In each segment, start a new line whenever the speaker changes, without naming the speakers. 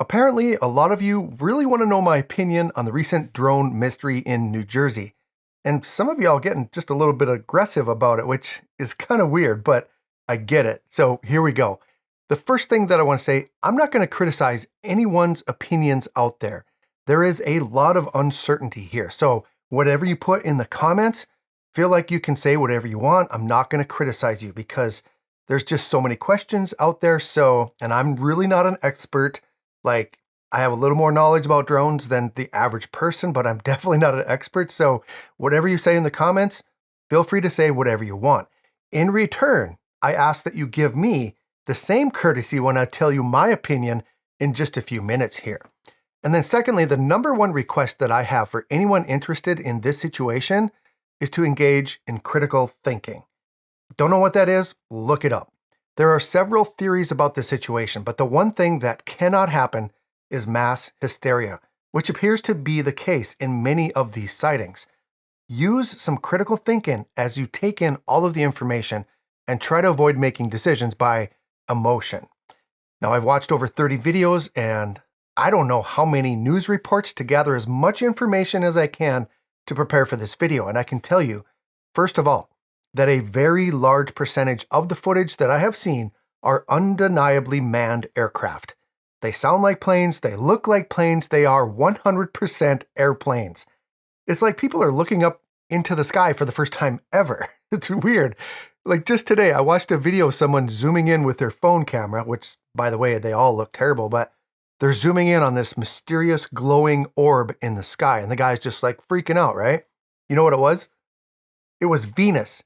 Apparently, a lot of you really want to know my opinion on the recent drone mystery in New Jersey. And some of y'all getting just a little bit aggressive about it, which is kind of weird, but I get it. So here we go. The first thing that I want to say, I'm not going to criticize anyone's opinions out there. There is a lot of uncertainty here. So whatever you put in the comments, feel like you can say whatever you want. I'm not going to criticize you because there's just so many questions out there. And I'm really not an expert. Like, I have a little more knowledge about drones than the average person, but I'm definitely not an expert. So whatever you say in the comments, feel free to say whatever you want. In return, I ask that you give me the same courtesy when I tell you my opinion in just a few minutes here. And then secondly, the number one request that I have for anyone interested in this situation is to engage in critical thinking. Don't know what that is? Look it up. There are several theories about the situation, but the one thing that cannot happen is mass hysteria, which appears to be the case in many of these sightings. Use some critical thinking as you take in all of the information and try to avoid making decisions by emotion. Now, I've watched over 30 videos and I don't know how many news reports to gather as much information as I can to prepare for this video. And I can tell you, first of all, that a very large percentage of the footage that I have seen are undeniably manned aircraft. They sound like planes, they look like planes, they are 100% airplanes. It's like people are looking up into the sky for the first time ever. It's weird. Like just today, I watched a video of someone zooming in with their phone camera, which, by the way, they all look terrible, but they're zooming in on this mysterious glowing orb in the sky, and the guy's just like freaking out, right? You know what it was? It was Venus.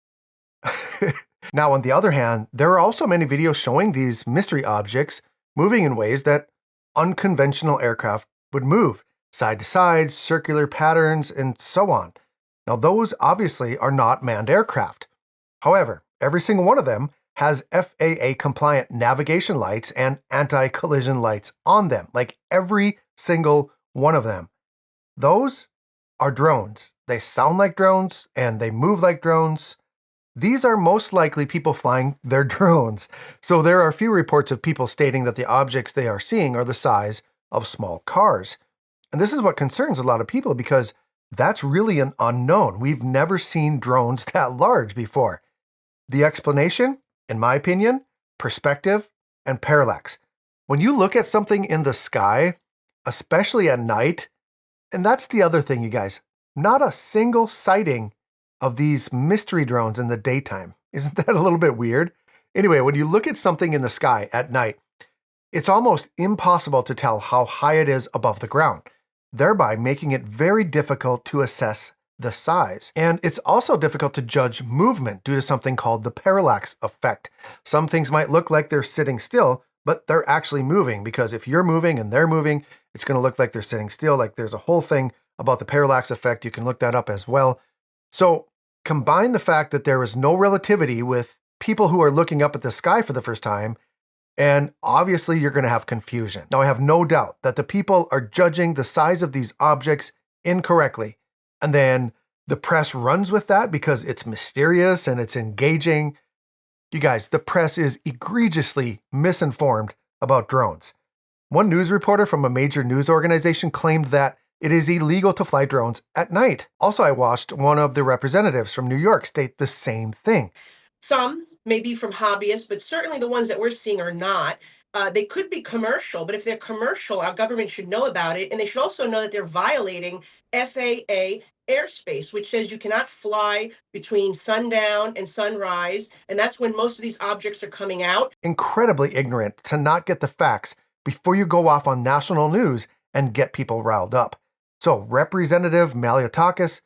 Now, on the other hand, there are also many videos showing these mystery objects moving in ways that unconventional aircraft would move, side to side, circular patterns, and so on. Now, those obviously are not manned aircraft. However, every single one of them has FAA-compliant navigation lights and anti-collision lights on them, like every single one of them. Those are drones. They sound like drones, and they move like drones. These are most likely people flying their drones. So there are a few reports of people stating that the objects they are seeing are the size of small cars. And this is what concerns a lot of people because that's really an unknown. We've never seen drones that large before. The explanation, in my opinion, perspective and parallax. When you look at something in the sky, especially at night, and that's the other thing, you guys, not a single sighting of these mystery drones in the daytime. Isn't that a little bit weird? Anyway, when you look at something in the sky at night, it's almost impossible to tell how high it is above the ground, thereby making it very difficult to assess the size. And it's also difficult to judge movement due to something called the parallax effect. Some things might look like they're sitting still, but they're actually moving because if you're moving and they're moving, it's going to look like they're sitting still. Like there's a whole thing about the parallax effect. You can look that up as well. So combine the fact that there is no relativity with people who are looking up at the sky for the first time, and obviously you're going to have confusion. Now, I have no doubt that the people are judging the size of these objects incorrectly, and then the press runs with that because it's mysterious and it's engaging. You guys, the press is egregiously misinformed about drones. One news reporter from a major news organization claimed that it is illegal to fly drones at night. Also, I watched one of the representatives from New York state the same thing.
Some may be from hobbyists, but certainly the ones that we're seeing are not. They could be commercial, but if they're commercial, our government should know about it. And they should also know that they're violating FAA airspace, which says you cannot fly between sundown and sunrise. And that's when most of these objects are coming out.
Incredibly ignorant to not get the facts before you go off on national news and get people riled up. So, Representative Maliotakis,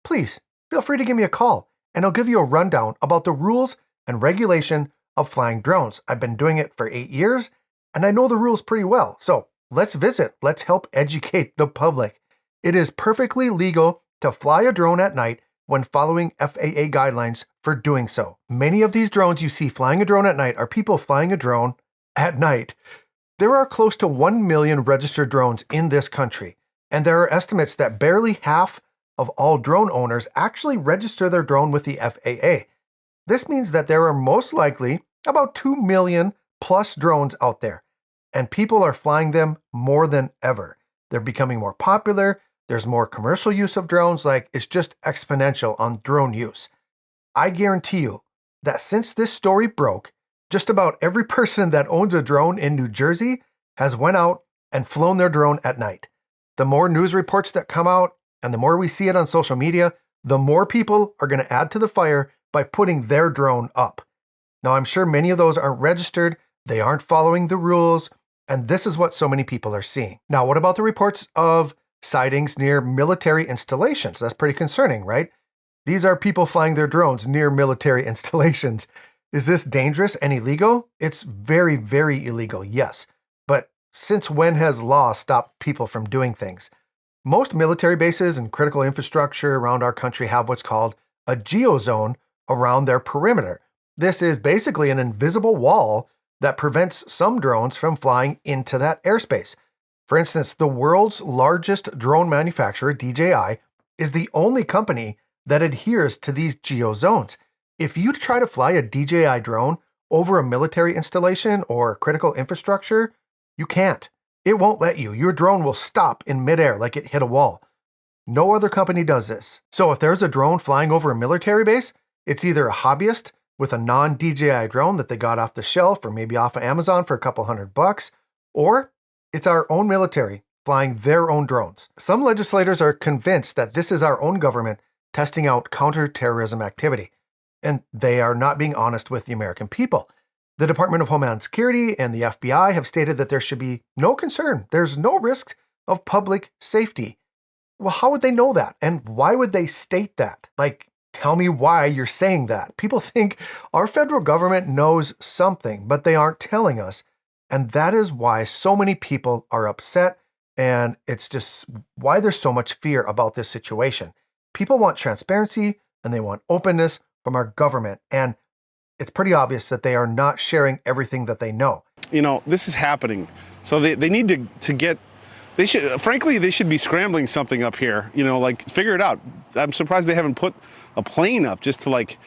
please feel free to give me a call and I'll give you a rundown about the rules and regulation of flying drones. I've been doing it for 8 years and I know the rules pretty well. So let's visit. Let's help educate the public. It is perfectly legal to fly a drone at night when following FAA guidelines for doing so. Many of these drones you see flying a drone at night are people flying a drone at night. There are close to 1 million registered drones in this country, and there are estimates that barely half of all drone owners actually register their drone with the FAA. This means that there are most likely about 2 million plus drones out there. and people are flying them more than ever. They're becoming more popular. There's more commercial use of drones. Like, it's just exponential on drone use. I guarantee you that since this story broke, just about every person that owns a drone in New Jersey has went out and flown their drone at night. The more news reports that come out and the more we see it on social media, the more people are going to add to the fire by putting their drone up. Now, I'm sure many of those aren't registered, they aren't following the rules, and this is what so many people are seeing. Now, what about the reports of sightings near military installations? That's pretty concerning, right? These are people flying their drones near military installations. Is this dangerous and illegal? It's very, very illegal, yes. But since when has law stopped people from doing things? Most military bases and critical infrastructure around our country have what's called a geozone around their perimeter. This is basically an invisible wall that prevents some drones from flying into that airspace. For instance, the world's largest drone manufacturer, DJI, is the only company that adheres to these geozones. If you try to fly a DJI drone over a military installation or critical infrastructure, you can't. It won't let you. Your drone will stop in midair like it hit a wall. No other company does this. So if there's a drone flying over a military base, it's either a hobbyist with a non-DJI drone that they got off the shelf or maybe off of Amazon for a couple $100, or it's our own military flying their own drones. Some legislators are convinced that this is our own government testing out counterterrorism activity, and they are not being honest with the American people. The Department of Homeland Security and the FBI have stated that there should be no concern. There's no risk of public safety. Well, how would they know that? And why would they state that? Like, tell me why you're saying that. People think our federal government knows something, but they aren't telling us. And that is why so many people are upset. And it's just why there's so much fear about this situation. People want transparency and they want openness from our government. And it's pretty obvious that they are not sharing everything that they know.
You know, this is happening. So they need to get, they should be scrambling something up here, you know, like figure it out. I'm surprised they haven't put a plane up just to like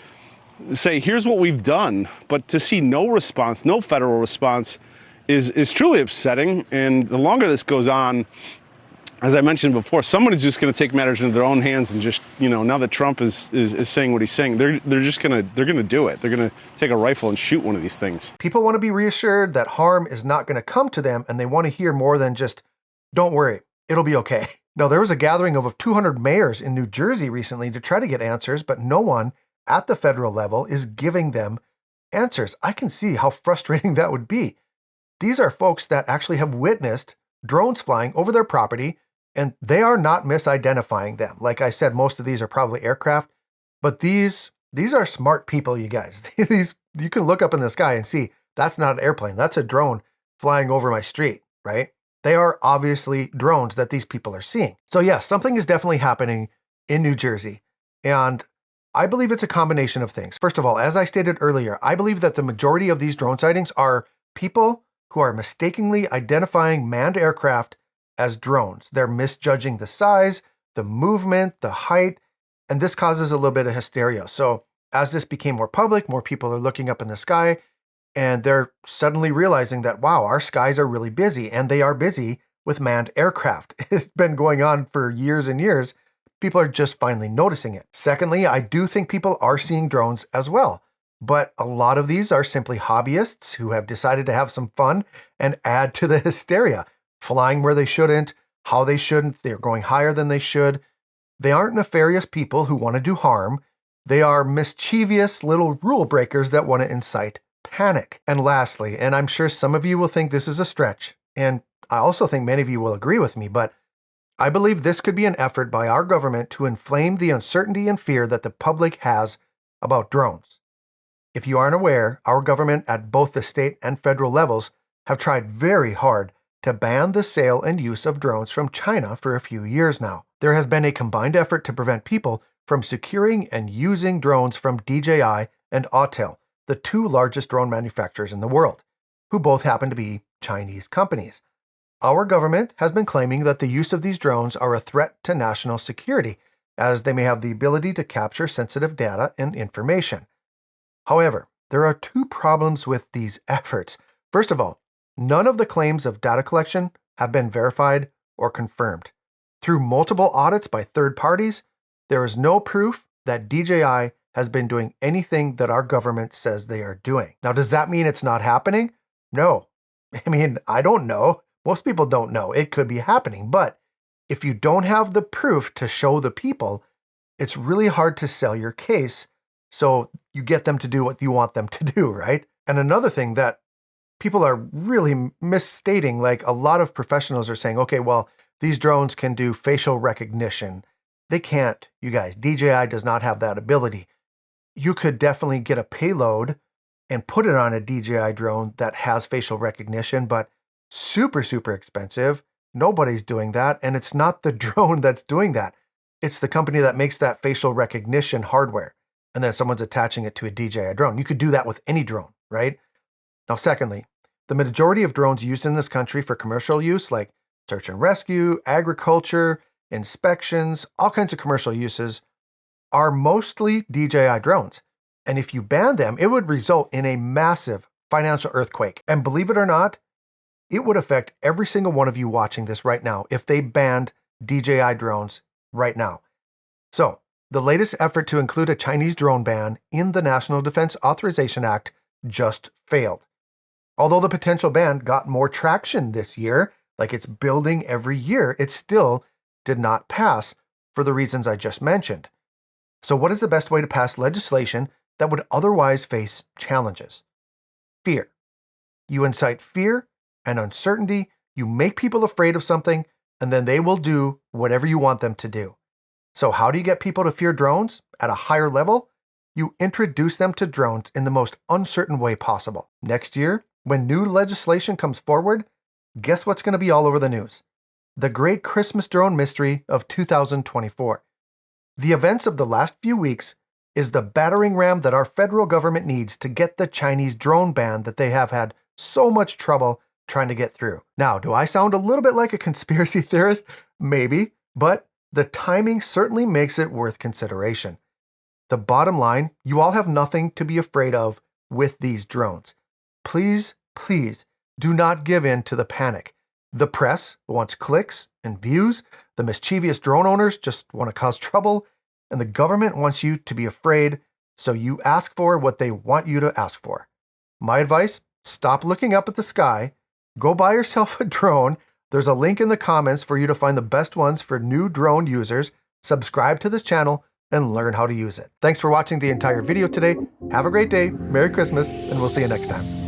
say, here's what we've done. But to see no response, no federal response is truly upsetting. And the longer this goes on, as I mentioned before, somebody's just going to take matters into their own hands and just, you know, now that Trump is saying what he's saying, they're going to do it. They're going to take a rifle and shoot one of these things.
People want to be reassured that harm is not going to come to them, and they want to hear more than just, don't worry, it'll be okay. Now, there was a gathering of 200 mayors in New Jersey recently to try to get answers, but no one at the federal level is giving them answers. I can see how frustrating that would be. These are folks that actually have witnessed drones flying over their property, and they are not misidentifying them. Like I said, most of these are probably aircraft, but these are smart people, you guys. You can look up in the sky and see that's not an airplane. That's a drone flying over my street, right? They are obviously drones that these people are seeing. So yes, something is definitely happening in New Jersey. And I believe it's a combination of things. First of all, as I stated earlier, I believe that the majority of these drone sightings are people who are mistakenly identifying manned aircraft as drones. They're misjudging the size, the movement, the height, and this causes a little bit of hysteria. So as this became more public, more people are looking up in the sky, and they're suddenly realizing that, wow, our skies are really busy, and they are busy with manned aircraft. It's been going on for years and years. People are just finally noticing it. Secondly, I do think people are seeing drones as well, but a lot of these are simply hobbyists who have decided to have some fun and add to the hysteria. Flying where they shouldn't, how they shouldn't, they're going higher than they should. They aren't nefarious people who want to do harm. They are mischievous little rule breakers that want to incite panic. And lastly, and I'm sure some of you will think this is a stretch, and I also think many of you will agree with me, but I believe this could be an effort by our government to inflame the uncertainty and fear that the public has about drones. If you aren't aware, our government at both the state and federal levels have tried very hard to ban the sale and use of drones from China for a few years now. There has been a combined effort to prevent people from securing and using drones from DJI and Autel, the two largest drone manufacturers in the world, who both happen to be Chinese companies. Our government has been claiming that the use of these drones are a threat to national security, as they may have the ability to capture sensitive data and information. However, there are two problems with these efforts. First of all, None of the claims of data collection have been verified or confirmed. Through multiple audits by third parties, there is no proof that DJI has been doing anything that our government says they are doing. Now, does that mean it's not happening? No. I mean, I don't know. Most people don't know. It could be happening, but if you don't have the proof to show the people, it's really hard to sell your case. So you get them to do what you want them to do, right? And another thing that people are really misstating, like a lot of professionals are saying, okay, well, these drones can do facial recognition. They can't, you guys. DJI does not have that ability. You could definitely get a payload and put it on a DJI drone that has facial recognition, but super, super expensive. Nobody's doing that. And it's not the drone that's doing that. It's the company that makes that facial recognition hardware. And then someone's attaching it to a DJI drone. You could do that with any drone, right? Now, secondly, the majority of drones used in this country for commercial use, like search and rescue, agriculture, inspections, all kinds of commercial uses, are mostly DJI drones. And if you ban them, it would result in a massive financial earthquake. And believe it or not, it would affect every single one of you watching this right now if they banned DJI drones right now. So, the latest effort to include a Chinese drone ban in the National Defense Authorization Act just failed. Although the potential ban got more traction this year, like it's building every year, it still did not pass for the reasons I just mentioned. So what is the best way to pass legislation that would otherwise face challenges? Fear. You incite fear and uncertainty, you make people afraid of something, and then they will do whatever you want them to do. So how do you get people to fear drones at a higher level? You introduce them to drones in the most uncertain way possible. Next year, when new legislation comes forward, guess what's going to be all over the news? The Great Christmas Drone Mystery of 2024. The events of the last few weeks is the battering ram that our federal government needs to get the Chinese drone ban that they have had so much trouble trying to get through. Now, do I sound a little bit like a conspiracy theorist? Maybe, but the timing certainly makes it worth consideration. The bottom line, you all have nothing to be afraid of with these drones. Please, please do not give in to the panic. The press wants clicks and views. The mischievous drone owners just want to cause trouble. And the government wants you to be afraid, so you ask for what they want you to ask for. My advice, stop looking up at the sky. Go buy yourself a drone. There's a link in the comments for you to find the best ones for new drone users. Subscribe to this channel and learn how to use it. Thanks for watching the entire video today. Have a great day, Merry Christmas, and we'll see you next time.